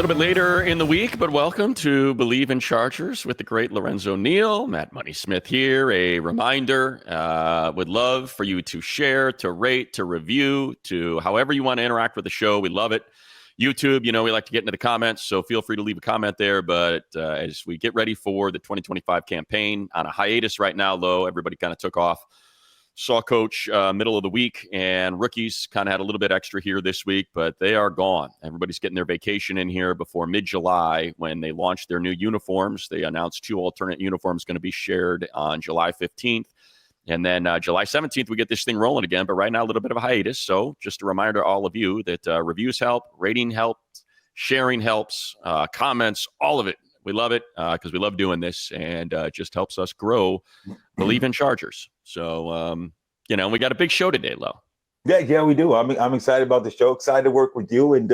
little bit later in the week, but welcome to Bleav in Chargers with the great Lorenzo Neal. Matt Money Smith here. A reminder, would love for you to share, to rate, to review, to however you want to interact with the show. We love it. YouTube, we like to get into the comments, so feel free to leave a comment there. But as we get ready for the 2025 campaign, on a hiatus right now, everybody kind of took off. Saw Coach middle of the week, and rookies kind of had a little bit extra here this week, but they are gone. Everybody's getting their vacation in here before mid-July when they launch their new uniforms. They announced 2 alternate uniforms going to be shared on July 15th. And then July 17th, we get this thing rolling again. But right now, a little bit of a hiatus. So just a reminder to all of you that reviews help, rating helps, sharing helps, comments, all of it. We love it because we love doing this, and it just helps us grow Bleav in Chargers. So, we got a big show today, Lo. Yeah, we do. I'm excited about the show, excited to work with you. And,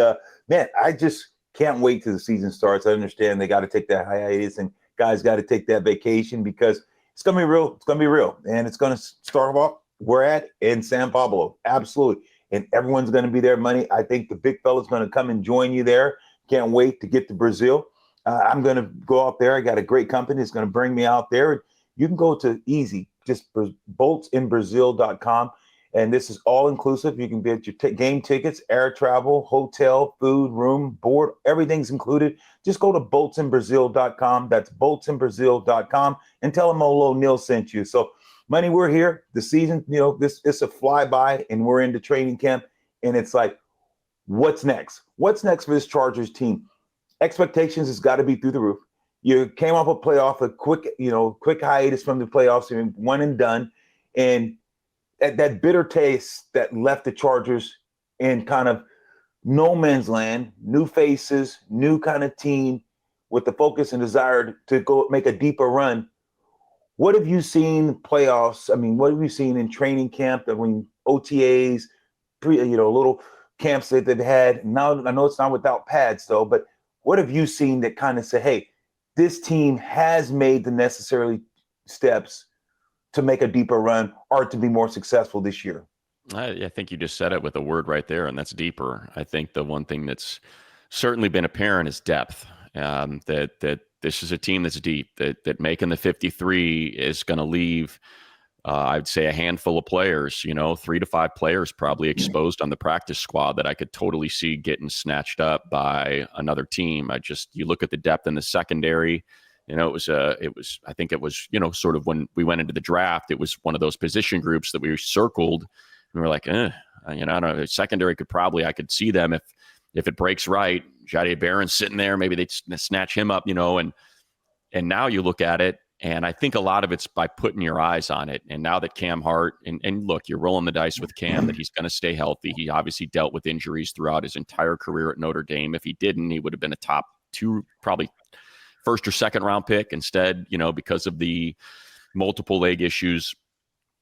man, I just can't wait till the season starts. I understand they got to take that hiatus and guys got to take that vacation because it's going to be real. It's going to be real. And it's going to start off we're at in San Pablo. Absolutely. And everyone's going to be there. Money. I think the big fella's going to come and join you there. Can't wait to get to Brazil. I'm going to go out there. I got a great company that's going to bring me out there. You can go to easy, just boltsinbrazil.com. And this is all inclusive. You can get your game tickets, air travel, hotel, food, room, board, everything's included. Just go to boltsinbrazil.com. That's boltsinbrazil.com and tell them Olo Neal sent you. So, Money, we're here. The season, this is a flyby and we're into training camp. And it's like, what's next? What's next for this Chargers team? Expectations has got to be through the roof. You came off a quick hiatus from the playoffs, and one and done. And that bitter taste that left the Chargers in kind of no man's land, new faces, new kind of team with the focus and desire to go make a deeper run. What have you seen playoffs? I mean, what have you seen in training camp? OTAs, little camps that they've had. Now, I know it's not without pads, though, but what have you seen that kind of say, hey, this team has made the necessary steps to make a deeper run or to be more successful this year? I think you just said it with a word right there, and that's deeper. I think the one thing that's certainly been apparent is depth. That this is a team that's deep, that making the 53 is going to leave, I'd say, a handful of players, 3 to 5 players probably exposed on the practice squad that I could totally see getting snatched up by another team. You look at the depth in the secondary. I think it was, sort of when we went into the draft, it was one of those position groups that we circled and we were like, I don't know, secondary I could see them if it breaks right. Jahdae Barron's sitting there, maybe they'd snatch him up, and now you look at it, and I think a lot of it's by putting your eyes on it. And now that Cam Hart, and look, you're rolling the dice with Cam that he's going to stay healthy. He obviously dealt with injuries throughout his entire career at Notre Dame. If he didn't, he would have been a top 2, probably first or second round pick. Instead, because of the multiple leg issues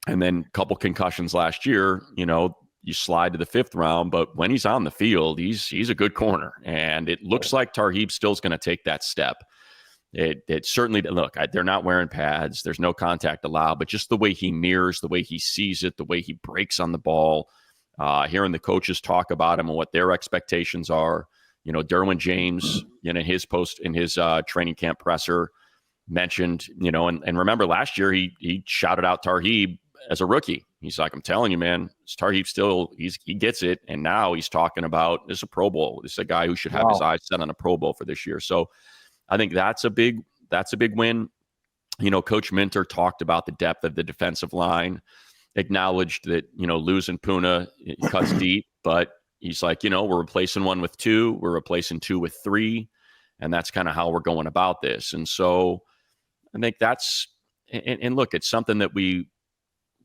and then a couple concussions last year, you slide to the 5th round. But when he's on the field, he's a good corner. And it looks like Tarheeb still is going to take that step. It certainly, look, they're not wearing pads. There's no contact allowed, but just the way he mirrors, the way he sees it, the way he breaks on the ball, hearing the coaches talk about him and what their expectations are. Derwin James, in his training camp presser mentioned, and remember last year he shouted out Tarheeb as a rookie. He's like, I'm telling you, man, Tarheeb still, he gets it. And now he's talking about this is a Pro Bowl. This is a guy who should have his eyes set on a Pro Bowl for this year. So I think that's a big win. Coach Minter talked about the depth of the defensive line, acknowledged that, losing Puna cuts deep, but he's like, we're replacing 1 with 2, we're replacing 2 with 3, and that's kind of how we're going about this. And so I think that's, and look, it's something that we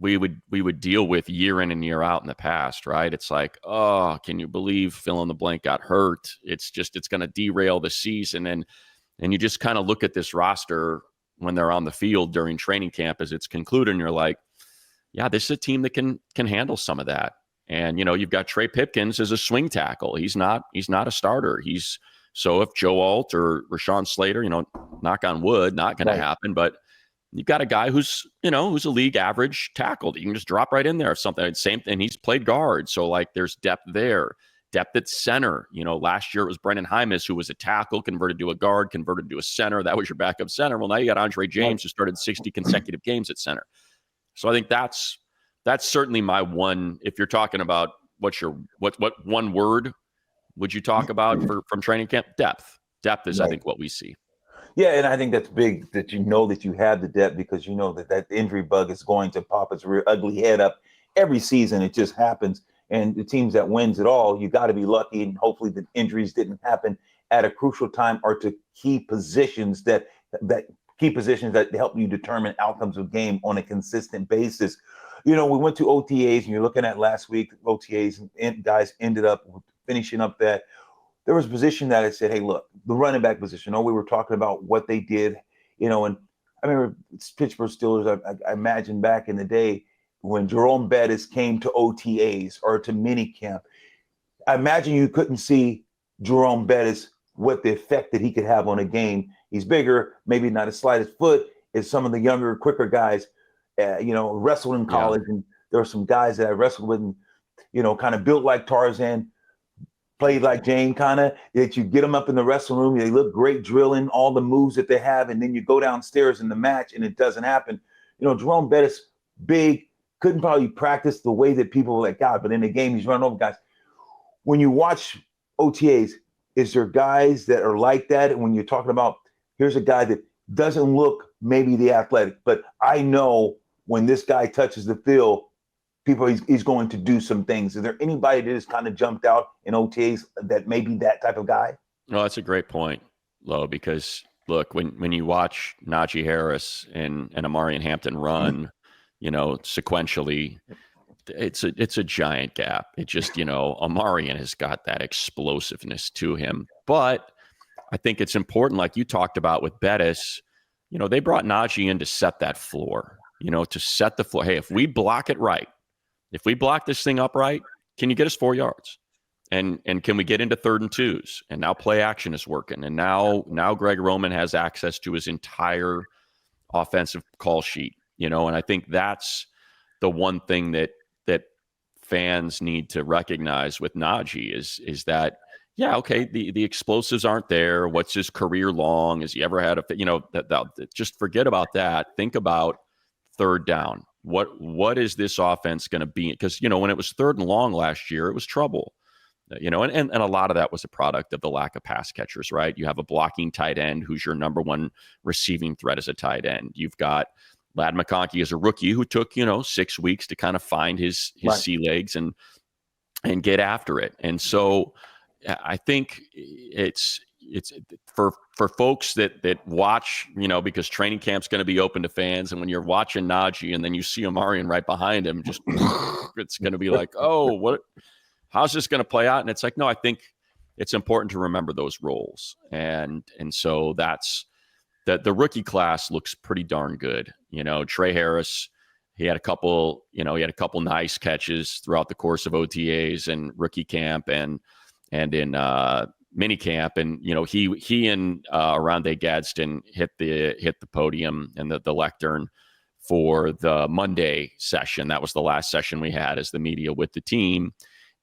would deal with year in and year out in the past, right? It's like, oh, can you believe fill in the blank got hurt? It's going to derail the season. And you just kind of look at this roster when they're on the field during training camp as it's concluded, and you're like, yeah, this is a team that can handle some of that. And, you've got Trey Pipkins as a swing tackle. He's not a starter. So if Joe Alt or Rashawn Slater, knock on wood, not going to happen, but you've got a guy who's a league average tackle that you can just drop right in there if something. And he's played guard. So there's depth there. depth at center. Last year it was Brendan Hymas, who was a tackle, converted to a guard, converted to a center. That was your backup center. Well, now you got Andre James, who started 60 consecutive games at center. So I think that's certainly my one. If you're talking about what one word would you talk about from training camp? Depth is, right. I think, what we see. Yeah, and I think that's big, that that you have the depth, because that injury bug is going to pop its rear ugly head up every season. It just happens. And the teams that wins it all, you got to be lucky, and hopefully the injuries didn't happen at a crucial time or to key positions that help you determine outcomes of game on a consistent basis. We went to OTAs, and you're looking at last week OTAs, and guys ended up finishing up that. There was a position that I said, hey, look, the running back position. We were talking about what they did, and I remember Pittsburgh Steelers. I imagine back in the day when Jerome Bettis came to OTAs or to minicamp, I imagine you couldn't see Jerome Bettis, what the effect that he could have on a game. He's bigger, maybe not as slight as foot as some of the younger, quicker guys, wrestled in college. Yeah. And there were some guys that I wrestled with, and, kind of built like Tarzan, played like Jane, kind of, that you get them up in the wrestling room. They look great drilling all the moves that they have. And then you go downstairs in the match and it doesn't happen. Jerome Bettis, big, couldn't probably practice the way that people were like, God, but in the game, he's running over guys. When you watch OTAs, is there guys that are like that? And when you're talking about, here's a guy that doesn't look maybe the athletic, but I know when this guy touches the field, he's going to do some things. Is there anybody that has kind of jumped out in OTAs that may be that type of guy? No, that's a great point, Lo, because look, when you watch Najee Harris and Amarian Hampton run, sequentially, it's a giant gap. It just, Amarian has got that explosiveness to him. But I think it's important, like you talked about with Bettis, they brought Najee in to set that floor, to set the floor. Hey, if we block it right, if we block this thing up right, can you get us 4 yards? And can we get into 3rd and 2s? And now play action is working. And now Greg Roman has access to his entire offensive call sheet, and I think that's the one thing that fans need to recognize with Najee is that, yeah, okay, the explosives aren't there. What's his career long? Has he ever had just forget about that. Think about 3rd down. What is this offense going to be? Because, when it was 3rd and long last year, it was trouble. And a lot of that was a product of the lack of pass catchers, right? You have a blocking tight end who's your number one receiving threat as a tight end. You've got Ladd McConkey as a rookie who took, 6 weeks to kind of find his right. sea legs and get after it. And so I think it's for folks that watch, because training camp's going to be open to fans. And when you're watching Najee and then you see Amarian right behind him, just it's going to be like, oh, how's this going to play out? And it's like, no, I think it's important to remember those roles. And so that's the rookie class looks pretty darn good. Trey Harris, he had a couple nice catches throughout the course of OTAs and rookie camp and in mini camp. And, he and Oronde Gadsden hit the podium and the lectern for the Monday session. That was the last session we had as the media with the team.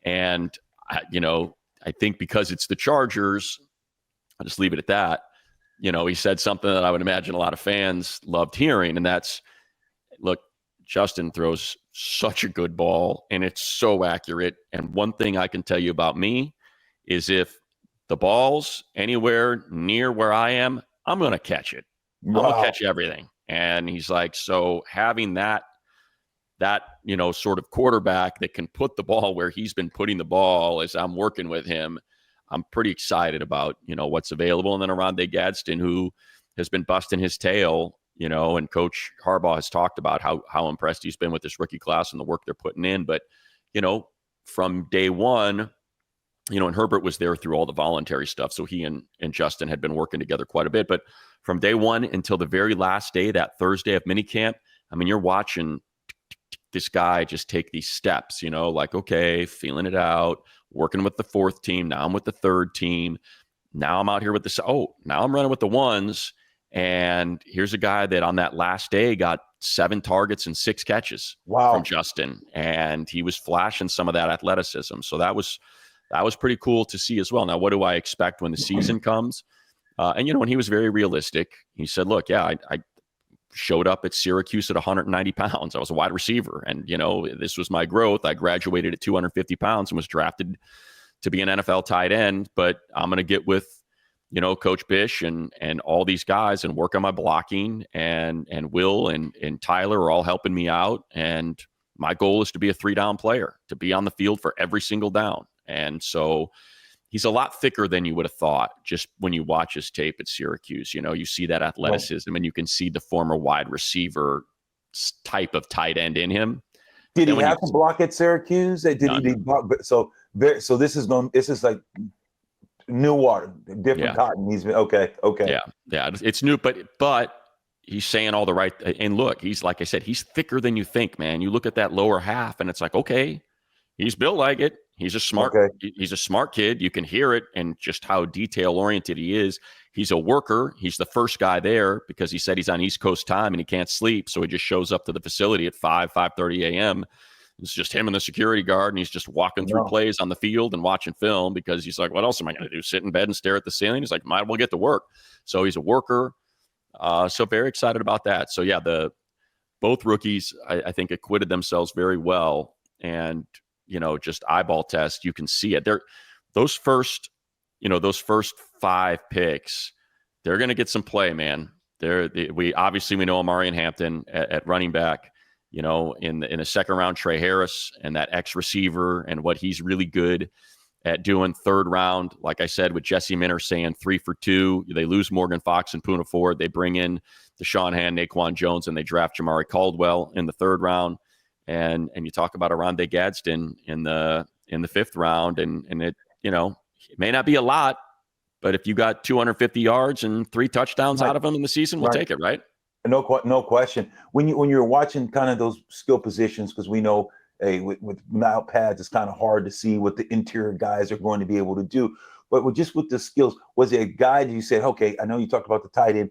And, I think because it's the Chargers, I'll just leave it at that. He said something that I would imagine a lot of fans loved hearing, and that's, look, Justin throws such a good ball, and it's so accurate. And one thing I can tell you about me is if the ball's anywhere near where I am, I'm going to catch it. Wow. I'm going to catch everything. And he's like, so having that sort of quarterback that can put the ball where he's been putting the ball as I'm working with him, I'm pretty excited about, what's available. And then Oronde Gadsden, who has been busting his tail, and Coach Harbaugh has talked about how impressed he's been with this rookie class and the work they're putting in. But, from day one, and Herbert was there through all the voluntary stuff. So he and Justin had been working together quite a bit. But from day one until the very last day, that Thursday of minicamp, I mean, you're watching this guy just take these steps, like, okay, feeling it out, working with the 4th team. Now I'm with the 3rd team. Now I'm out here with now I'm running with the 1s. And here's a guy that on that last day got 7 targets and 6 catches from Justin. And he was flashing some of that athleticism. So that was that was pretty cool to see as well. Now, what do I expect when the season comes? And, when he was very realistic, he said, look, yeah, I showed up at Syracuse at 190 pounds. I was a wide receiver. And, this was my growth. I graduated at 250 pounds and was drafted to be an NFL tight end. But I'm going to get with, Coach Bish and all these guys and work on my blocking. And Will and Tyler are all helping me out. And my goal is to be a 3-down player, to be on the field for every single down. And so he's a lot thicker than you would have thought just when you watch his tape at Syracuse. You see that athleticism and you can see the former wide receiver type of tight end in him. Did he have to block at Syracuse? Did he block? So this is like new water, different cotton. He's been okay. Yeah, it's new, but he's saying all the right. And look, he's, like I said, he's thicker than you think, man. You look at that lower half, and it's like, okay, he's built like it. He's a smart. He's a smart kid. You can hear it, and just how detail oriented he is. He's a worker. He's the first guy there because he said he's on East Coast time and he can't sleep, so he just shows up to the facility at 5:30 a.m. It's just him and the security guard, and he's just walking through plays on the field and watching film because he's like, what else am I going to do? Sit in bed and stare at the ceiling? He's like, might as well get to work. So he's a worker. So very excited about that. So yeah, both rookies, I think, acquitted themselves very well. And, just eyeball test, you can see it. Those first 5 picks, they're going to get some play, man. We know Amari and Hampton at running back. In the second round, Trey Harris and that X receiver and what he's really good at doing. Third round, like I said, with Jesse Minter saying 3 for 2, they lose Morgan Fox and Poona Ford. They bring in Deshaun Hand, Naquan Jones, and they draft Jamari Caldwell in the 3rd round. And you talk about Oronde Gadsden in the 5th round, and it it may not be a lot, but if you got 250 yards and 3 touchdowns out of him in the season, we'll take it, right? No question. When you're watching kind of those skill positions, because we know, with now pads, it's kind of hard to see what the interior guys are going to be able to do. But with the skills, was it a guy that you said, okay, I know you talked about the tight end,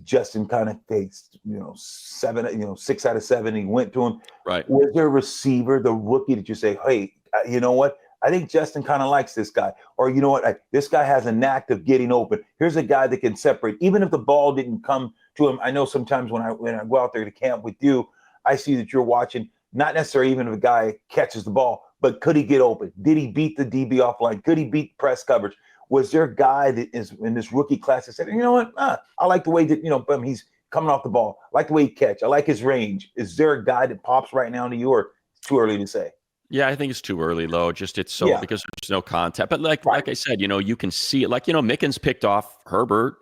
Justin kind of faced, 6 out of 7, he went to him. Right. Was there a receiver, the rookie, that you say, hey, you know what? I think Justin kind of likes this guy. Or you know what? This guy has a knack of getting open. Here's a guy that can separate. Even if the ball didn't come to him, I know sometimes when I go out there to camp with you, I see that you're watching, not necessarily even if a guy catches the ball, but could he get open? Did he beat the DB offline? Could he beat press coverage? Was there a guy that is in this rookie class that said, you know what? I like the way that, he's coming off the ball. I like the way he catch. I like his range. Is there a guy that pops right now to you, or it's too early to say? Yeah, I think it's too early, Lo. Just because there's no contact. But like I said, you can see it. Like, Mickens picked off Herbert.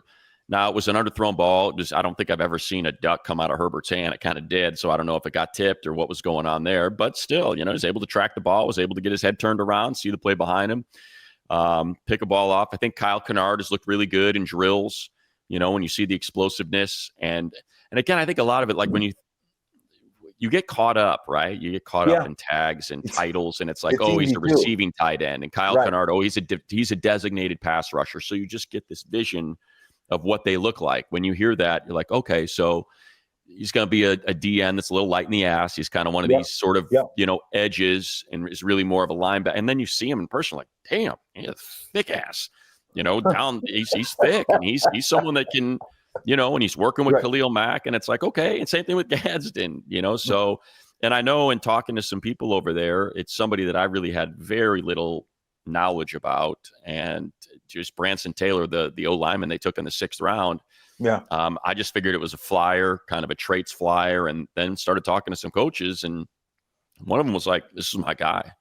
Now, it was an underthrown ball. I don't think I've ever seen a duck come out of Herbert's hand. It kind of did. So I don't know if it got tipped or what was going on there. But still, he was able to track the ball, was able to get his head turned around, see the play behind him, pick a ball off. I think Kyle Kennard has looked really good in drills, when you see the explosiveness. And again, I think a lot of it, like when you get caught up, right? You get caught up in tags and titles, and it's like, he's a receiving tight end. And Kyle Kennard, he's a designated pass rusher. So you just get this vision of what they look like. When you hear that, you're like, okay, so he's going to be a DN that's a little light in the ass. He's kind of one of these sort of, edges, and is really more of a linebacker. And then you see him in person, like, damn, he has a thick ass, down, he's thick, and he's someone that can, and he's working with Khalil Mack, and it's like, okay. And same thing with Gadsden, so, and I know in talking to some people over there, it's somebody that I really had very little knowledge about, and just Branson Taylor, the O lineman they took in the 6th round. Yeah. I just figured it was a flyer, kind of a traits flyer, and then started talking to some coaches, and one of them was like, this is my guy.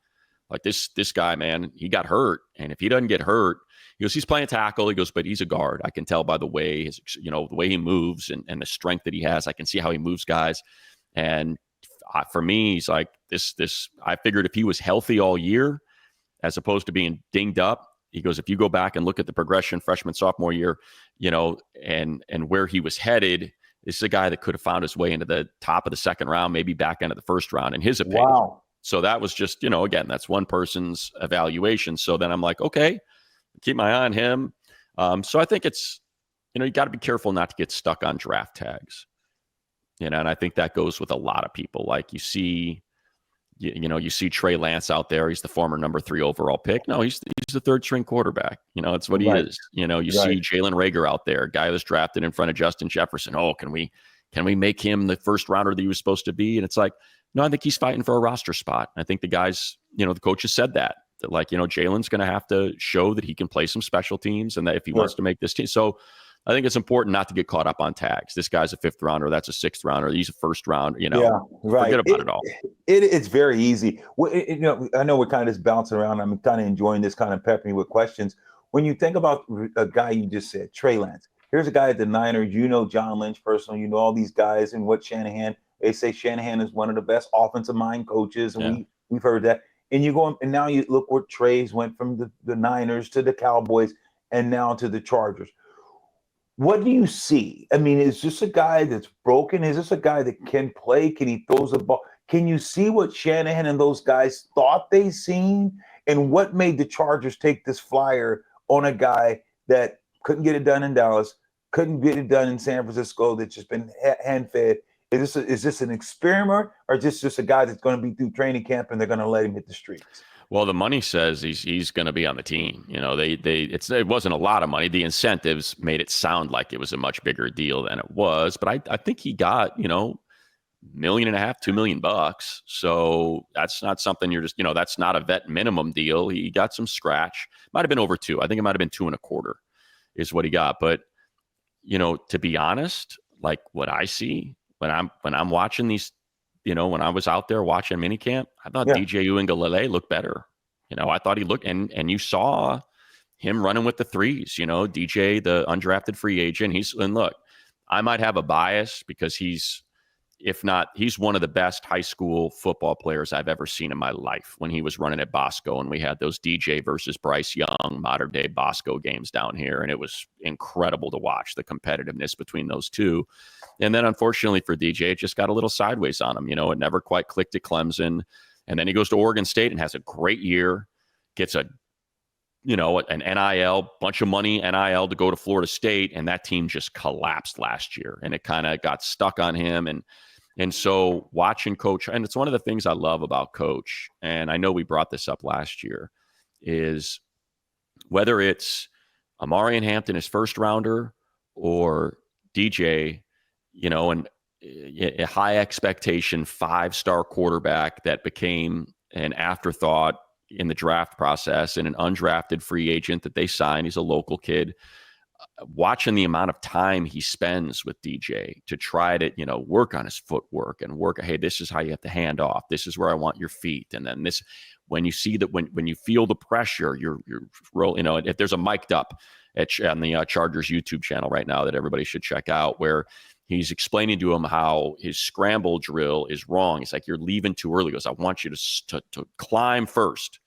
Like this guy, man, he got hurt, and if he doesn't get hurt, he goes, he's playing tackle. He goes, but he's a guard. I can tell by the way the way he moves and the strength that he has. I can see how he moves guys. And for me, he's like this. I figured if he was healthy all year, as opposed to being dinged up, he goes, if you go back and look at the progression freshman, sophomore year, and where he was headed, this is a guy that could have found his way into the top of the 2nd round, maybe back end of the 1st round, in his opinion. Wow. So that was just, again, that's one person's evaluation. So then I'm like, okay, keep my eye on him. So I think it's, you got to be careful not to get stuck on draft tags. And I think that goes with a lot of people. Like you see you see Trey Lance out there. He's the former number 3 overall pick. No, he's the third string quarterback. It's what he Right. is. You Right. see Jalen Reagor out there, a guy that's drafted in front of Justin Jefferson. Oh, can we make him the first rounder that he was supposed to be? And it's like, no, I think he's fighting for a roster spot. I think the guys, the coaches said that like, Jalen's going to have to show that he can play some special teams and that if he wants to make this team. So I think it's important not to get caught up on tags. This guy's a 5th rounder. That's a 6th rounder. He's a 1st round. Yeah, right. Forget about it all. It's very easy. I know we're kind of just bouncing around. I'm kind of enjoying this, kind of peppering with questions. When you think about a guy you just said, Trey Lance, here's a guy at the Niners. John Lynch personally. All these guys and what Shanahan. They say Shanahan is one of the best offensive mind coaches, and we've heard that. And you go and now you look where Trey's went from the Niners to the Cowboys and now to the Chargers. What do you see? I mean, is this a guy that's broken? Is this a guy that can play? Can he throw the ball? Can you see what Shanahan and those guys thought they seen? And what made the Chargers take this flyer on a guy that couldn't get it done in Dallas, couldn't get it done in San Francisco, that's just been hand-fed? Is this an experiment or just a guy that's going to be through training camp and they're going to let him hit the streets? Well, the money says he's going to be on the team. It wasn't a lot of money. The incentives made it sound like it was a much bigger deal than it was. But I think he got, $1.5 million, $2 million. So that's not something you're just, that's not a vet minimum deal. He got some scratch. Might have been over 2. I think it might have been 2.25 is what he got. But, to be honest, like what I see when I'm watching these, when I was out there watching minicamp, I thought DJ Uiagalelei looked better. I thought he looked, and you saw him running with the threes. DJ, the undrafted free agent. And look, I might have a bias because he's one of the best high school football players I've ever seen in my life. When he was running at Bosco, and we had those DJ versus Bryce Young modern day Bosco games down here, and it was incredible to watch the competitiveness between those two. And then unfortunately for DJ, it just got a little sideways on him. It never quite clicked at Clemson. And then he goes to Oregon State and has a great year, gets an NIL, bunch of money, NIL to go to Florida State. And that team just collapsed last year. And it kind of got stuck on him. And so watching Coach, and it's one of the things I love about Coach, and I know we brought this up last year, is whether it's Amarian Hampton, his 1st rounder, or DJ, and a high expectation 5-star quarterback that became an afterthought in the draft process and an undrafted free agent that they signed. He's a local kid. Watching the amount of time he spends with DJ to try to, work on his footwork and work, hey, this is how you have to hand off. This is where I want your feet. And then this, when you see that, when you feel the pressure, you're rolling, if there's a mic'd up on the Chargers YouTube channel right now that everybody should check out, where he's explaining to him how his scramble drill is wrong. He's like, you're leaving too early. He goes, I want you to climb first,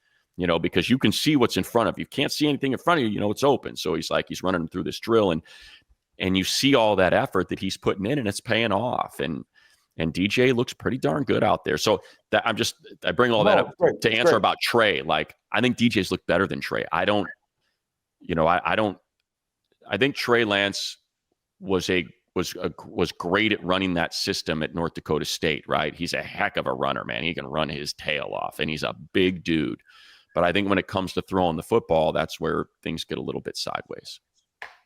because you can see what's in front of you. You can't see anything in front of you, it's open. So he's running through this drill, and you see all that effort that he's putting in, and it's paying off. And DJ looks pretty darn good out there. So that I bring all that up to answer about Trey. Like, I think DJ's looked better than Trey. I think Trey Lance was great at running that system at North Dakota State, right? He's a heck of a runner, man. He can run his tail off, and he's a big dude. But I think when it comes to throwing the football, that's where things get a little bit sideways.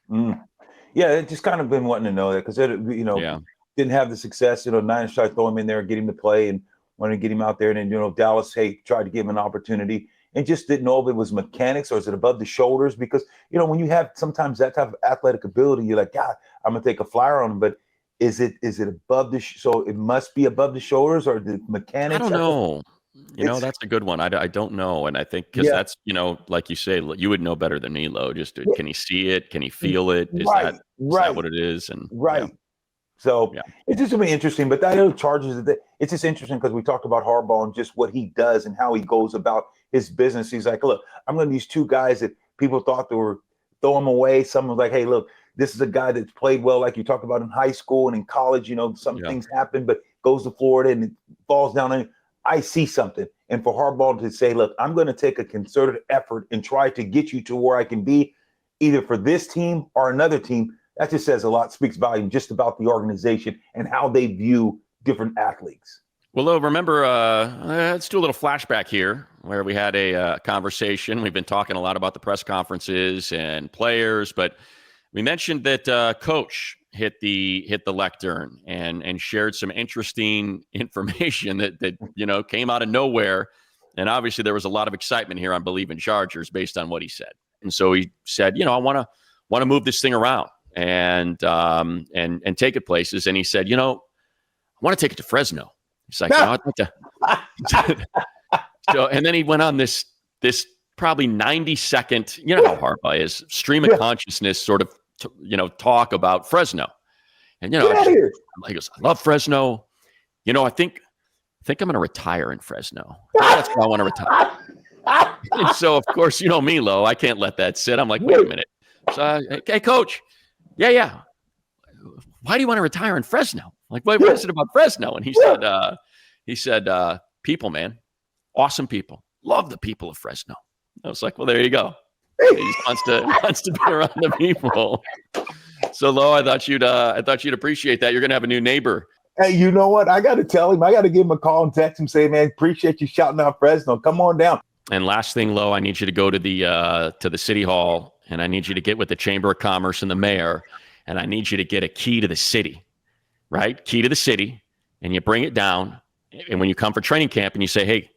Yeah, it just kind of been wanting to know that because didn't have the success. Niners tried to throw him in there and get him to play and wanted to get him out there. And then Dallas, tried to give him an opportunity and just didn't know if it was mechanics or is it above the shoulders? Because when you have sometimes that type of athletic ability, you're like, God, I'm gonna take a flyer on him. But is it above the so it must be above the shoulders or the mechanics? I don't know. That's a good one. I don't know. And I think because that's, like you say, you would know better than me, Lo. Can he see it? Can he feel it? Is that what it is? And So it's just going to be interesting. But I know Chargers, it's just interesting because we talked about Harbaugh and just what he does and how he goes about his business. He's like, look, I'm going to these 2 guys that people thought they were throw him away. Someone's like, hey, look, this is a guy that's played well, like you talked about in high school and in college. Some things happen, but goes to Florida and it falls down on him. I see something. And for Harbaugh to say, look, I'm going to take a concerted effort and try to get you to where I can be either for this team or another team, that just says a lot, speaks volume just about the organization and how they view different athletes. Well, remember, let's do a little flashback here where we had a conversation. We've been talking a lot about the press conferences and players, but we mentioned that Coach hit the lectern and shared some interesting information that came out of nowhere. And obviously, there was a lot of excitement here on Bleav in Chargers based on what he said. And so he said, I want to move this thing around and take it places. And he said, I want to take it to Fresno. He's like, I'd like to. So, and then he went on this probably 90-second, how Harbaugh is, stream of consciousness sort of, talk about Fresno. And, he goes, I love Fresno. I think I'm going to retire in Fresno. That's where I want to retire. And so, of course, me, Lo, I can't let that sit. I'm like, wait a minute. So, hey, Coach. Yeah. Why do you want to retire in Fresno? Like, what is it about Fresno? And he said, people, man, awesome people. Love the people of Fresno. I was like, well, there you go. He just wants to be around the people. So, Lo, I thought you'd appreciate that. You're going to have a new neighbor. Hey, you know what? I got to tell him. I got to give him a call and text him, say, man, appreciate you shouting out Fresno. Come on down. And last thing, Lo, I need you to go to the city hall, and I need you to get with the Chamber of Commerce and the mayor, and I need you to get a key to the city, right? Key to the city, and you bring it down. And when you come for training camp and you say, hey,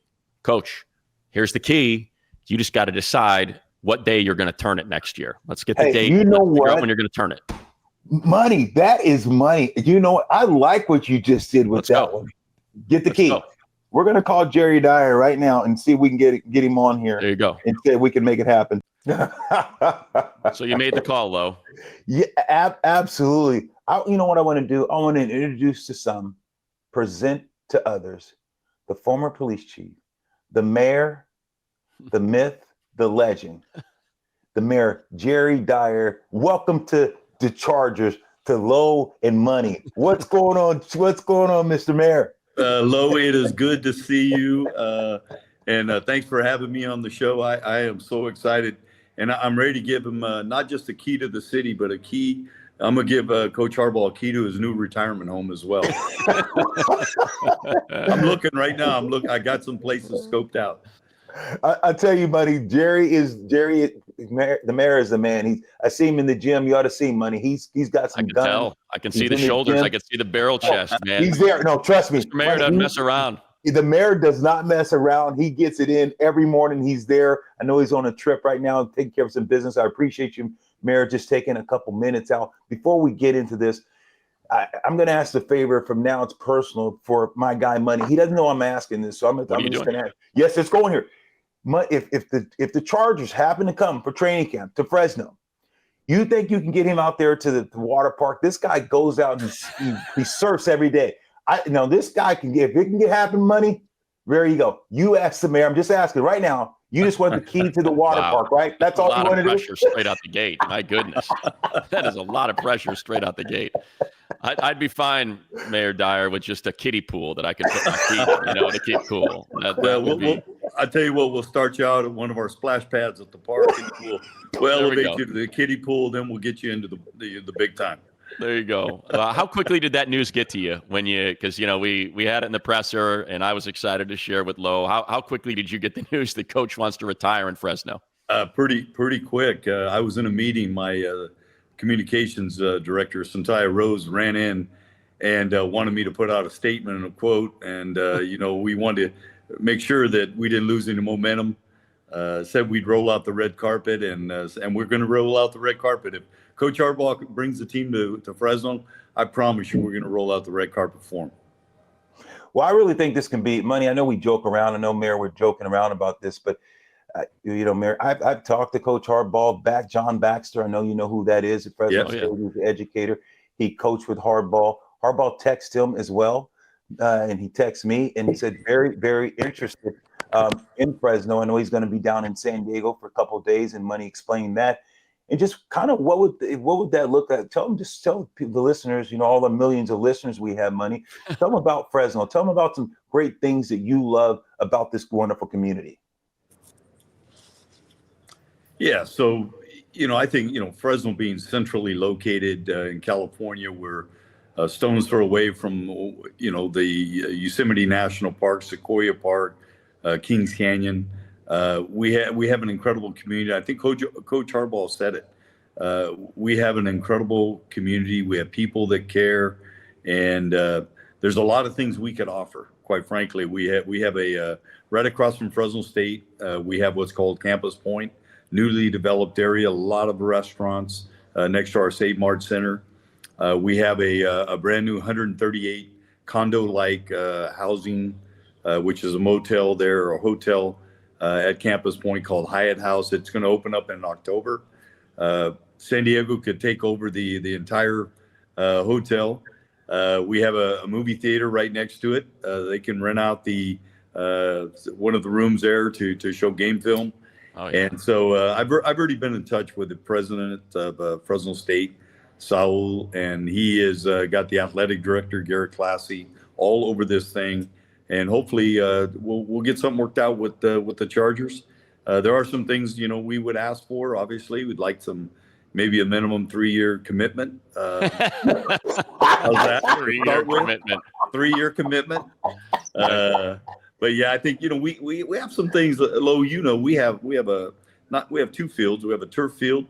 Coach, here's the key. You just got to decide what day you're going to turn it next year. Let's get the date. You know what? When you're going to turn it. Money. That is money. You know what? I like what you just did with that one. Get the key. We're going to call Jerry Dyer right now and see if we can get him on here. There you go. And see if we can make it happen. So you made the call, Lo. Yeah, absolutely. You know what I want to do? I want to introduce to some, present to others, the former police chief, the mayor, the myth, the legend, the mayor, Jerry Dyer. Welcome to the Chargers, to Lo and Money. What's going on? What's going on, Mr. Mayor? Lo, it is good to see you. And thanks for having me on the show. I am so excited. And I'm ready to give him not just a key to the city, but a key. I'm going to give Coach Harbaugh a key to his new retirement home as well. I'm looking right now. I got some places scoped out. I tell you, buddy, Jerry, the mayor is the man. I see him in the gym. You ought to see him, Money. He's got some guns. Tell. I can see the shoulders. I can see the barrel chest, man. He's there. No, trust me. Mr. Mayor doesn't mess around. The mayor does not mess around. He gets it in every morning. He's there. I know he's on a trip right now, taking care of some business. I appreciate you, Mayor, just taking a couple minutes out. Before we get into this, I'm going to ask the favor. From now, it's personal for my guy, Money. He doesn't know I'm asking this, so I'm just going to ask. Yes, it's going here. If the Chargers happen to come for training camp to Fresno, you think you can get him out there to the water park? This guy goes out and he surfs every day. This guy can get, if it can happen, Money, there you go. You ask the mayor. I'm just asking right now. You just want the key to the water park, right? That's all you want to do? Pressure straight out the gate. My goodness. That is a lot of pressure straight out the gate. I'd be fine, Mayor Dyer, with just a kiddie pool that I could put my feet in, to keep cool. I tell you what, we'll start you out at one of our splash pads at the park, and we'll elevate you to the kiddie pool. Then we'll get you into the big time. There you go. How quickly did that news get to you because we had it in the presser and I was excited to share with Lo. How quickly did you get the news that Coach wants to retire in Fresno? Pretty quick. I was in a meeting. My communications director, Santaya Rose, ran in and wanted me to put out a statement and a quote. And, we wanted to make sure that we didn't lose any momentum. Said we'd roll out the red carpet and we're going to roll out the red carpet. If Coach Harbaugh brings the team to Fresno, I promise you we're going to roll out the red carpet for him. Well, I really think this can be Money. I know we joke around. I know, Mayor, we're joking around about this, but Mayor, I've talked to Coach Harbaugh, John Baxter. I know you know who that is at Fresno State. He's the educator. He coached with Harbaugh. Harbaugh texted him as well, and he texted me, and he said very, very interested in Fresno. I know he's going to be down in San Diego for a couple of days, and Money explained that. And just kind of what would that look like? Tell the listeners, all the millions of listeners we have, Money. Tell them about Fresno. Tell them about some great things that you love about this wonderful community. Yeah, so I think Fresno being centrally located in California, we're stone's throw away from, the Yosemite National Park, Sequoia Park, Kings Canyon. We have an incredible community. I think Coach Harbaugh said it. We have an incredible community. We have people that care, and there's a lot of things we could offer. Quite frankly, we have a right across from Fresno State. We have what's called Campus Point, newly developed area. A lot of restaurants next to our Save Mart Center. We have a brand new 138 condo-like housing, which is a motel there or a hotel at Campus Point called Hyatt House. It's going to open up in October. San Diego could take over the entire hotel. We have a movie theater right next to it. They can rent out one of the rooms there to show game film. Oh, yeah. And so I've already been in touch with the president of Fresno State, Saul, and he has got the athletic director, Garrett Classy, all over this thing. And hopefully we'll get something worked out with the Chargers. There are some things, we would ask for. Obviously, we'd like maybe a minimum 3-year commitment. How's that? 3-year commitment. 3-year commitment. But yeah, I think we have some things. Lo, we have 2 fields. We have a turf field,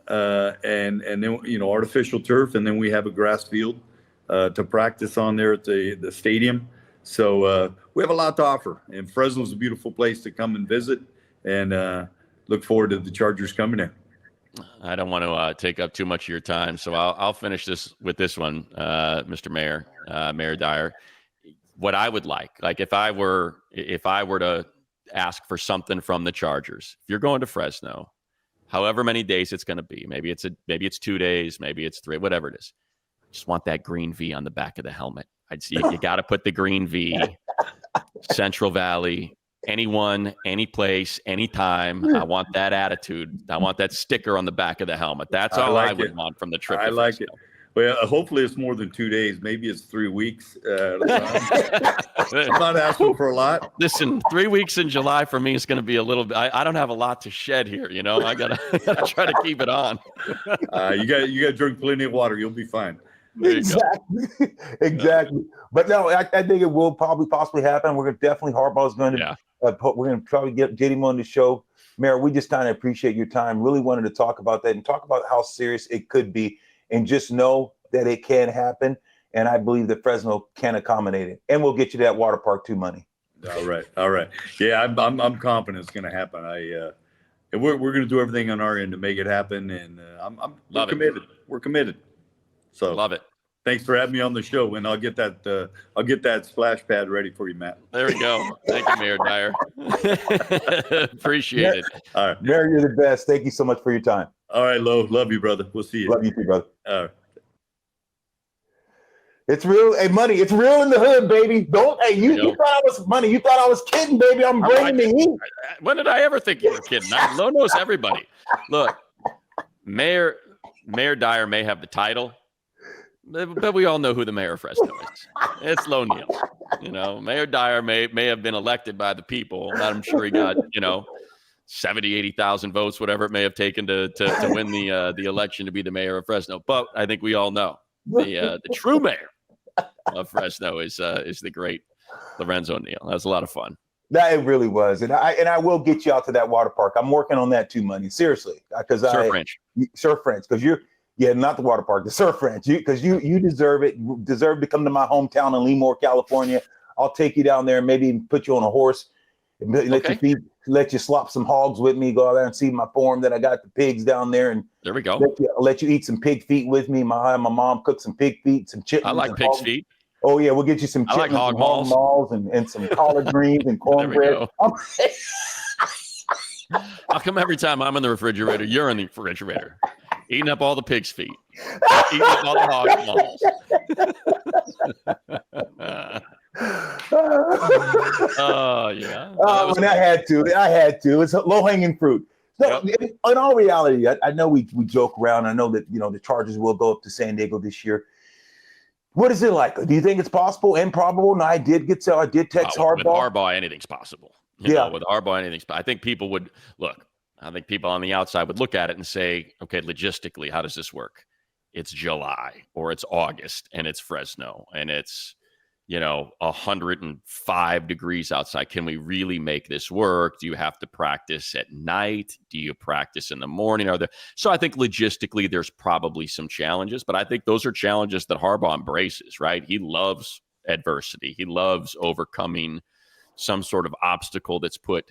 and then artificial turf, and then we have a grass field to practice on there at the stadium. So we have a lot to offer, and Fresno's a beautiful place to come and visit, and look forward to the Chargers coming there. I don't want to take up too much of your time, so I'll finish this with this one, Mr. Mayor, Mayor Dyer. What I would like if I were to ask for something from the Chargers, if you're going to Fresno, however many days it's going to be, maybe it's 2 days, maybe it's 3, whatever it is, just want that green V on the back of the helmet. I'd see you got to put the green V, Central Valley. Anyone, any place, anytime. I want that attitude. I want that sticker on the back of the helmet. That's all I would want from the trip. I like it. Well, hopefully it's more than 2 days. Maybe it's 3 weeks. I'm not asking for a lot. Listen, 3 weeks in July for me is going to be a little bit. I don't have a lot to shed here. I gotta try to keep it on. You got to drink plenty of water. You'll be fine. Exactly. But no, I think it will possibly happen. We're Harbaugh's going to. Yeah. We're going to probably get him on the show. Mayor, we just kind of appreciate your time. Really wanted to talk about that and talk about how serious it could be, and just know that it can happen. And I Bleav that Fresno can accommodate it, and we'll get you that water park too money. All right. Yeah, I'm confident it's going to happen. And we're going to do everything on our end to make it happen, and we're committed. We're committed. So love it. Thanks for having me on the show, and I'll get that splash pad ready for you, Matt. There we go. Thank you, Mayor Dyer. Appreciate it. All right, Mayor, you're the best. Thank you so much for your time. All right, Lo, love you, brother. We'll see you. Love you too, brother. All right. It's real. Hey, money. It's real in the hood, baby. You thought I was money. You thought I was kidding, baby. I'm bringing the heat. When did I ever think you were kidding? Lo knows everybody. Look, Mayor Dyer may have the title, but we all know who the mayor of Fresno is. It's Lo Neal. Mayor Dyer may have been elected by the people. I'm sure he got 70, 80,000 votes, whatever it may have taken to win the election to be the mayor of Fresno. But I think we all know the true mayor of Fresno is the great Lorenzo Neal. That was a lot of fun. That it really was, and I will get you out to that water park. I'm working on that too, money. Seriously, because Surf Ranch, because you're. Yeah, not the water park, the Surf Ranch. Because you deserve it. You deserve to come to my hometown in Lemoore, California. I'll take you down there and maybe put you on a horse, and let you slop some hogs with me. Go out there and see my farm that I got the pigs down there, and there we go. Let you eat some pig feet with me. My mom cooked some pig feet, some chitlins. I like pig's feet. Oh yeah, we'll get you some chitlins, hog malls, and some collard greens and cornbread. How come every time I'm in the refrigerator, you're in the refrigerator? Eating up all the pig's feet. Eating up all the hog malls. Oh, yeah. And I had to. It's low-hanging fruit. So, in all reality, I know we joke around. I know that, the Chargers will go up to San Diego this year. What is it like? Do you think it's possible and probable? No, I did text Harbaugh. With Harbaugh, anything's possible. With Harbaugh, anything's possible. I think people would look. I think people on the outside would look at it and say, okay, logistically, how does this work? it's July or it's August and it's Fresno and it's, 105 degrees outside. Can we really make this work? Do you have to practice at night? Do you practice in the morning? So I think logistically there's probably some challenges, but I think those are challenges that Harbaugh embraces, right? He loves adversity. He loves overcoming some sort of obstacle that's put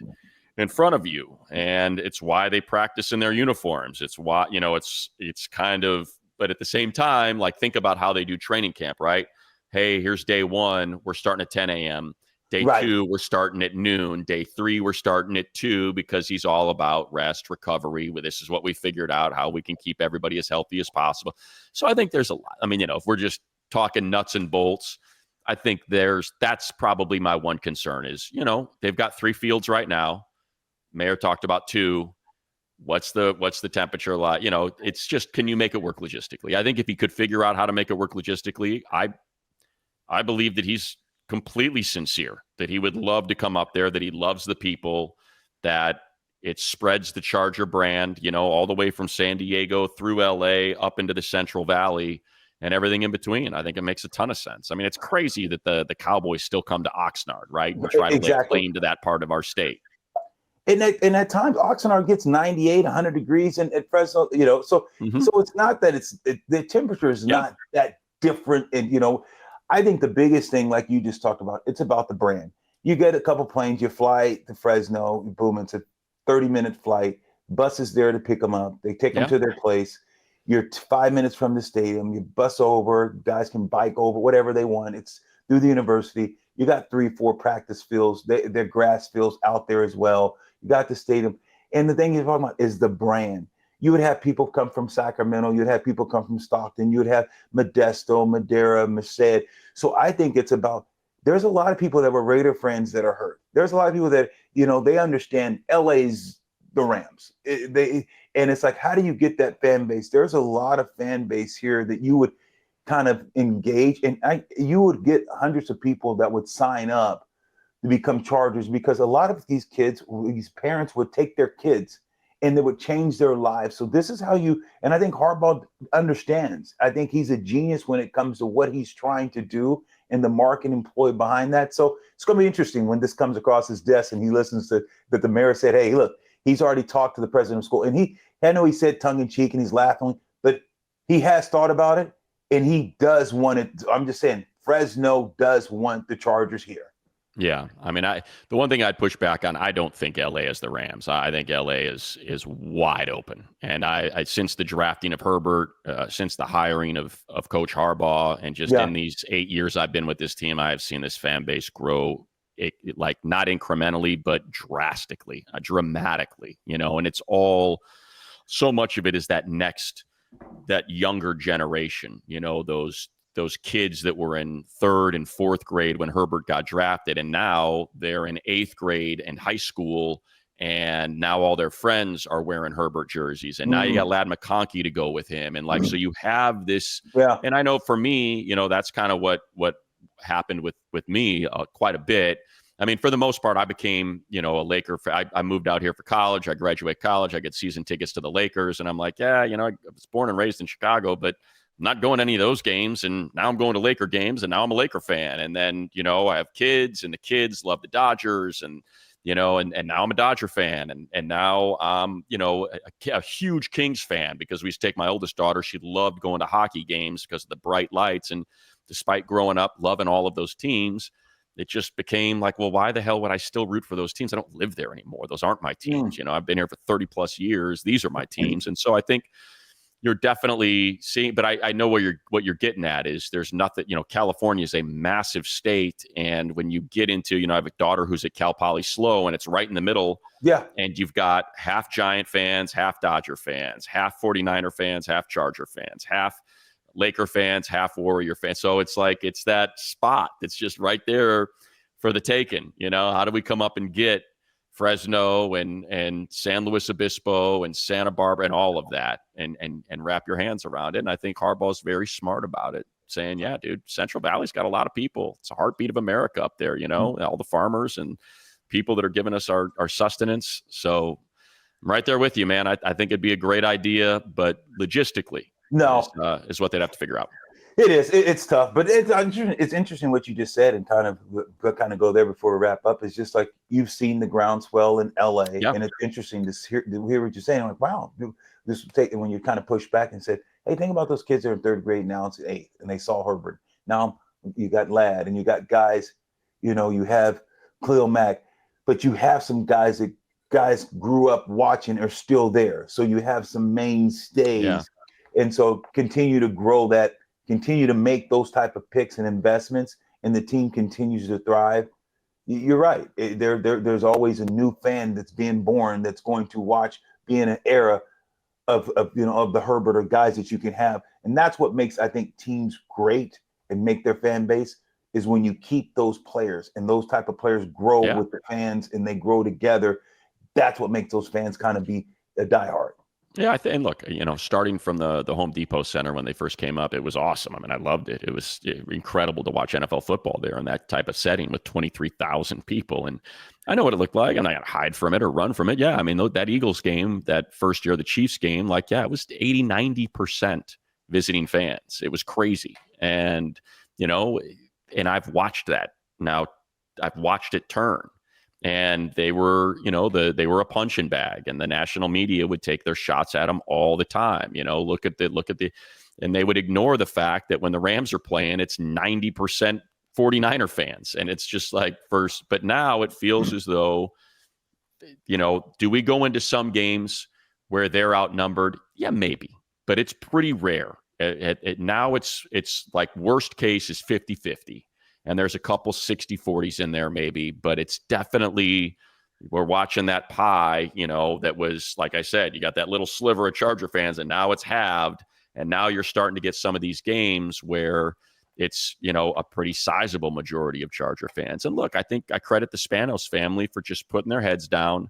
in front of you. And it's why they practice in their uniforms. It's why, it's kind of, but at the same time, like think about how they do training camp, right? Hey, here's day 1. We're starting at 10 a.m. Day 2, we're starting at noon. Day 3, we're starting at 2 because he's all about rest, recovery. This is what we figured out, how we can keep everybody as healthy as possible. So I think there's a lot. I mean, if we're just talking nuts and bolts, I think that's probably my one concern is, they've got 3 fields right now. Mayor talked about 2. What's the temperature like? It's just, can you make it work logistically? I think if he could figure out how to make it work logistically, I believe that he's completely sincere, that he would love to come up there, that he loves the people, that it spreads the Charger brand, all the way from San Diego through LA up into the Central Valley and everything in between. I think it makes a ton of sense. I mean, it's crazy that the Cowboys still come to Oxnard, right? And try to lay claim to that part of our state. And at times, Oxnard gets 98, 100 degrees at Fresno, so it's not that the temperature is not that different. And, I think the biggest thing, like you just talked about, it's about the brand. You get a couple planes, you fly to Fresno, boom, it's a 30-minute flight. Bus is there to pick them up. They take them to their place. You're 5 minutes from the stadium. You bus over. Guys can bike over, whatever they want. It's through the university. You got 3-4 practice fields. They're grass fields out there as well. You got the stadium. And the thing you're talking about is the brand. You would have people come from Sacramento. You'd have people come from Stockton. You would have Modesto, Madera, Merced. So I think it's about, there's a lot of people that were Raider fans that are hurt. There's a lot of people that, they understand LA's the Rams. And it's like, how do you get that fan base? There's a lot of fan base here that you would kind of engage. And you would get hundreds of people that would sign up to become Chargers, because a lot of these parents would take their kids and they would change their lives. So this is how and I think Harbaugh understands. I think he's a genius when it comes to what he's trying to do and the marketing employee behind that. So it's going to be interesting when this comes across his desk and he listens to that the mayor said, hey, look, he's already talked to the president of school. And I know he said tongue in cheek and he's laughing, but he has thought about it and he does want it. I'm just saying, Fresno does want the Chargers here. Yeah. I mean, the one thing I'd push back on, I don't think LA is the Rams. I think LA is wide open. And I since the drafting of Herbert, since the hiring of Coach Harbaugh, and just in these 8 years I've been with this team, I have seen this fan base grow, like not incrementally, but drastically, dramatically, and it's all, so much of it is that younger generation, those kids that were in 3rd and 4th grade when Herbert got drafted, and now they're in 8th grade and high school, and now all their friends are wearing Herbert jerseys, and now you got Ladd McConkey to go with him, and so you have this. And I know for me, that's kind of what happened with me quite a bit. I mean, for the most part, I became, a Laker. I moved out here for college. I graduate college. I get season tickets to the Lakers, and I'm like, I was born and raised in Chicago, but I'm not going to any of those games, and now I'm going to Laker games, and now I'm a Laker fan. And then, I have kids, and the kids love the Dodgers, and, and now I'm a Dodger fan. And now I'm, a huge Kings fan, because we used to take my oldest daughter. She loved going to hockey games because of the bright lights. And despite growing up loving all of those teams, it just became like, well, why the hell would I still root for those teams? I don't live there anymore. Those aren't my teams. I've been here for 30 plus years. These are my teams. And so I think you're definitely seeing, but I know what you're getting at is there's nothing, California is a massive state. And when you get into, I have a daughter who's at Cal Poly SLO, and it's right in the middle. Yeah. And you've got half Giant fans, half Dodger fans, half 49er fans, half Charger fans, half Laker fans, half Warrior fans. So it's like, it's that spot that's just right there for the taking. How do we come up and get Fresno and San Luis Obispo and Santa Barbara and all of that and wrap your hands around it? And I think Harbaugh's very smart about it, saying, yeah, dude, Central Valley's got a lot of people. It's a heartbeat of America up there, all the farmers and people that are giving us our sustenance. So I'm right there with you, man. I think it'd be a great idea, but logistically, No, is what they'd have to figure out. it is. It's tough, but it's interesting what you just said, and kind of go there before we wrap up. It's just like you've seen the groundswell in LA, Yeah. and it's interesting to hear what you're saying. I'm like, wow, this take when you kind of push back and said, hey, think about those kids that are in third grade now, it's eighth, and they saw Herbert. Now you got Ladd, and you got guys, you have Khalil Mack, but you have some guys that guys grew up watching are still there. So you have some mainstays, Yeah. and so continue to grow that. Continue to make those type of picks and investments, and the team continues to thrive. You're right. There's always a new fan that's being born that's going to watch, be in an era of the Herbert or guys that you can have, and that's what makes, I think, teams great and make their fan base, is when you keep those players, and those type of players grow with the fans and they grow together. That's what makes those fans kind of be a diehard. Yeah, and look, starting from the Home Depot Center when they first came up, it was awesome. I mean, I loved it. It was incredible to watch NFL football there in that type of setting with 23,000 people. And I know what it looked like. I'm not going to hide from it or run from it. Yeah, I mean, that Eagles game, that first year of the Chiefs game, it was 80, 90% visiting fans. It was crazy. And, and I've watched that. Now, I've watched it turn. And they were, they were a punching bag, and the national media would take their shots at them all the time. Look at the, and they would ignore the fact that when the Rams are playing, it's 90% 49er fans, and it's just like first. But now it feels as though, do we go into some games where they're outnumbered? Yeah, maybe, but it's pretty rare. Now it's like worst case is 50-50. And there's a couple 60-40s in there maybe, but it's definitely, we're watching that pie, that was, like I said, you got that little sliver of Charger fans, and now it's halved. And now you're starting to get some of these games where it's, a pretty sizable majority of Charger fans. And look, I think I credit the Spanos family for just putting their heads down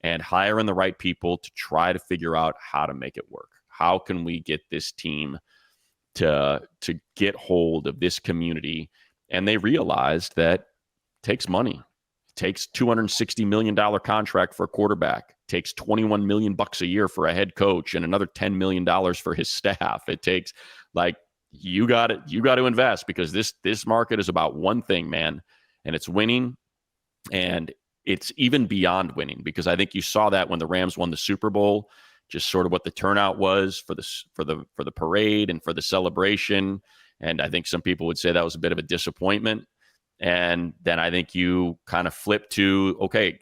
and hiring the right people to try to figure out how to make it work. How can we get this team to get hold of this community? And they realized that it takes money. It takes $260 million contract for a quarterback. It takes $21 million a year for a head coach and another $10 million for his staff. It takes, you got to invest, because this market is about one thing, man, and it's winning. And it's even beyond winning, because I think you saw that when the Rams won the Super Bowl, just sort of what the turnout was for the parade and for the celebration. And I think some people would say that was a bit of a disappointment. And then I think you kind of flip to, okay,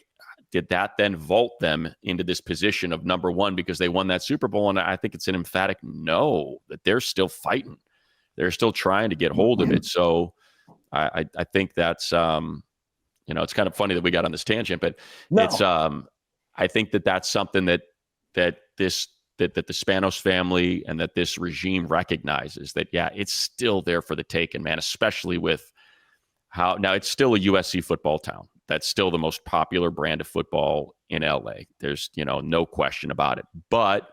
did that then vault them into this position of number one because they won that Super Bowl? And I think it's an emphatic no, that they're still fighting. They're still trying to get hold of it. So I think that's, it's kind of funny that we got on this tangent, but it's, I think that's something that the Spanos family and that this regime recognizes, that, it's still there for the taking, man, especially with how now it's still a USC football town. That's still the most popular brand of football in LA. There's, no question about it. But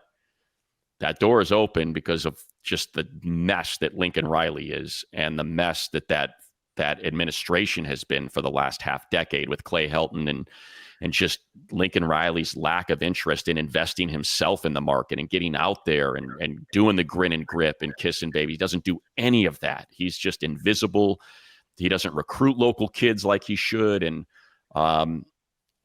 that door is open because of just the mess that Lincoln Riley is, and the mess that administration has been for the last half decade with Clay Helton and just Lincoln Riley's lack of interest in investing himself in the market and getting out there and doing the grin and grip and kissing baby. He doesn't do any of that. He's just invisible. He doesn't recruit local kids like he should. And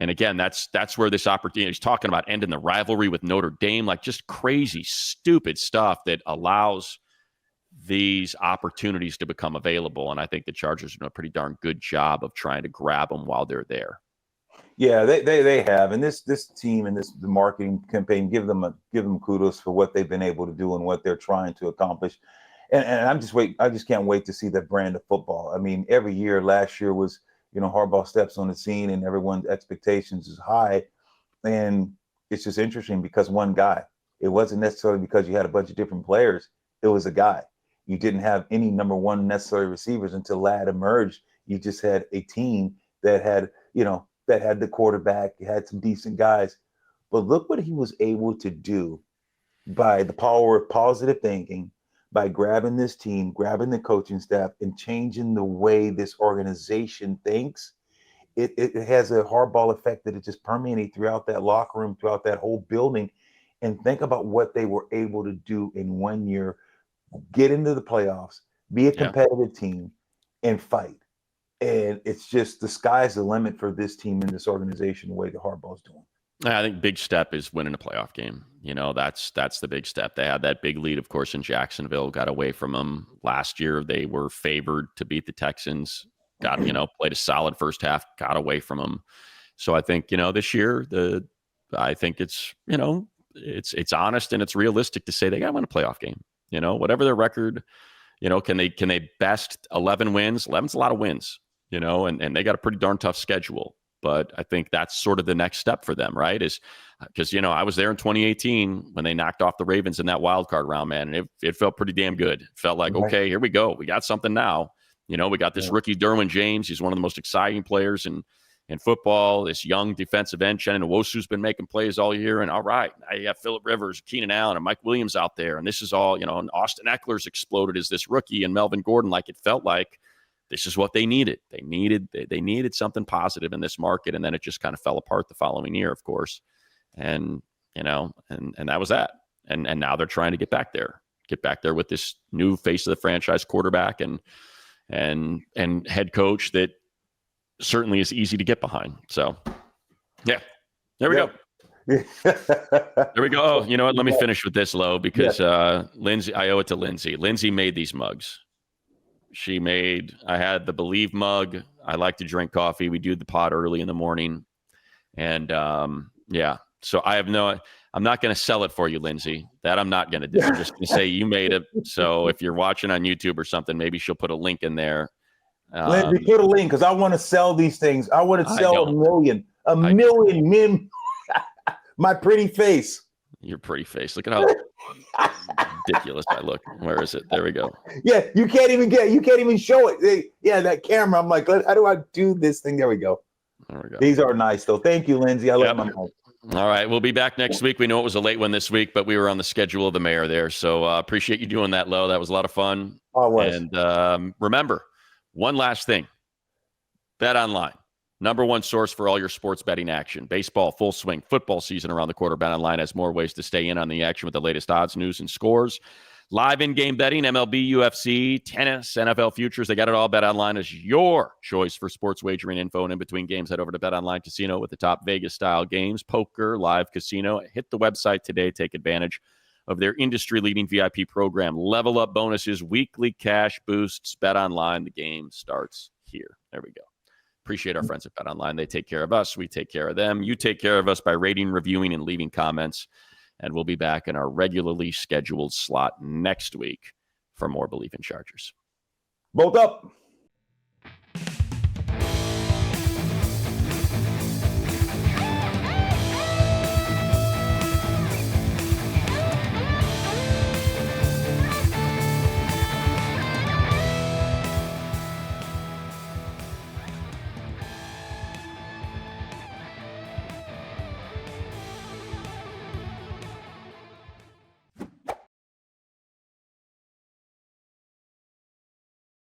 again, that's where this opportunity, he's talking about ending the rivalry with Notre Dame, like just crazy, stupid stuff that allows these opportunities to become available. And I think the Chargers are doing a pretty darn good job of trying to grab them while they're there. Yeah, they have, and this team and the marketing campaign, give them kudos for what they've been able to do and what they're trying to accomplish. And I just can't wait to see that brand of football. I mean, every year, last year was, Harbaugh steps on the scene and everyone's expectations is high, and it's just interesting because one guy. It wasn't necessarily because you had a bunch of different players. It was a guy. You didn't have any number one necessary receivers until Ladd emerged. You just had a team that had, that had the quarterback, you had some decent guys. But look what he was able to do by the power of positive thinking, by grabbing this team, grabbing the coaching staff, and changing the way this organization thinks. It has a hardball effect that it just permeates throughout that locker room, throughout that whole building. And think about what they were able to do in 1 year get into the playoffs, be a competitive team, and fight. And it's just the sky's the limit for this team and this organization, the way that Harbaugh's doing. I think big step is winning a playoff game. That's the big step. They had that big lead, of course, in Jacksonville, got away from them last year. They were favored to beat the Texans, played a solid first half, got away from them. So I think, this year, I think it's, it's honest and it's realistic to say they got to win a playoff game. Whatever their record, can they best 11 wins? 11's a lot of wins, and they got a pretty darn tough schedule. But I think that's sort of the next step for them, right? Is because, I was there in 2018 when they knocked off the Ravens in that wild card round, man. And it felt pretty damn good. It felt like, okay, here we go. We got something now. We got this rookie Derwin James. He's one of the most exciting players in football. This young defensive end, Shannon Nwosu's been making plays all year. And all right, now you have Phillip Rivers, Keenan Allen, and Mike Williams out there. And this is all, and Austin Eckler's exploded as this rookie, and Melvin Gordon, like it felt like this is what they needed. They needed something positive in this market, and then it just kind of fell apart the following year, of course. And and that was that. And now they're trying to get back there with this new face of the franchise quarterback and head coach that certainly is easy to get behind. So, yeah, there we go. There we go. Oh, you know what? Let me finish with this, Lo, because Lindsay, I owe it to Lindsay. Lindsay made these mugs. I had the Bleav mug. I like to drink coffee. We do the pod early in the morning. And so I'm not going to sell it for you, Lindsay. That I'm not going to do. I'm just going to say you made it. So if you're watching on YouTube or something, maybe she'll put a link in there. Lindsay, put a link because I want to sell these things. I want to sell a million. My pretty face. Your pretty face. Look at how ridiculous I look. Where is it? There we go. Yeah, you can't even show it. That camera. I'm like, how do I do this thing? There we go. These are nice, though. Thank you, Lindsay. I love my mom. All right, we'll be back next week. We know it was a late one this week, but we were on the schedule of the mayor there. So appreciate you doing that, Lo. That was a lot of fun. Always. And remember, one last thing. Bet Online. Number one source for all your sports betting action. Baseball, full swing. Football season around the corner. Bet Online has more ways to stay in on the action with the latest odds, news, and scores. Live in-game betting, MLB, UFC, tennis, NFL futures. They got it all. Bet Online is your choice for sports wagering info. And in between games, head over to Bet Online Casino with the top Vegas-style games, poker, live casino. Hit the website today. Take advantage of their industry-leading VIP program. Level up bonuses, weekly cash boosts. Bet Online. The game starts here. There we go. Appreciate our friends at Bet Online. They take care of us. We take care of them. You take care of us by rating, reviewing, and leaving comments. And we'll be back in our regularly scheduled slot next week for more Bleav in Chargers. Bolt up.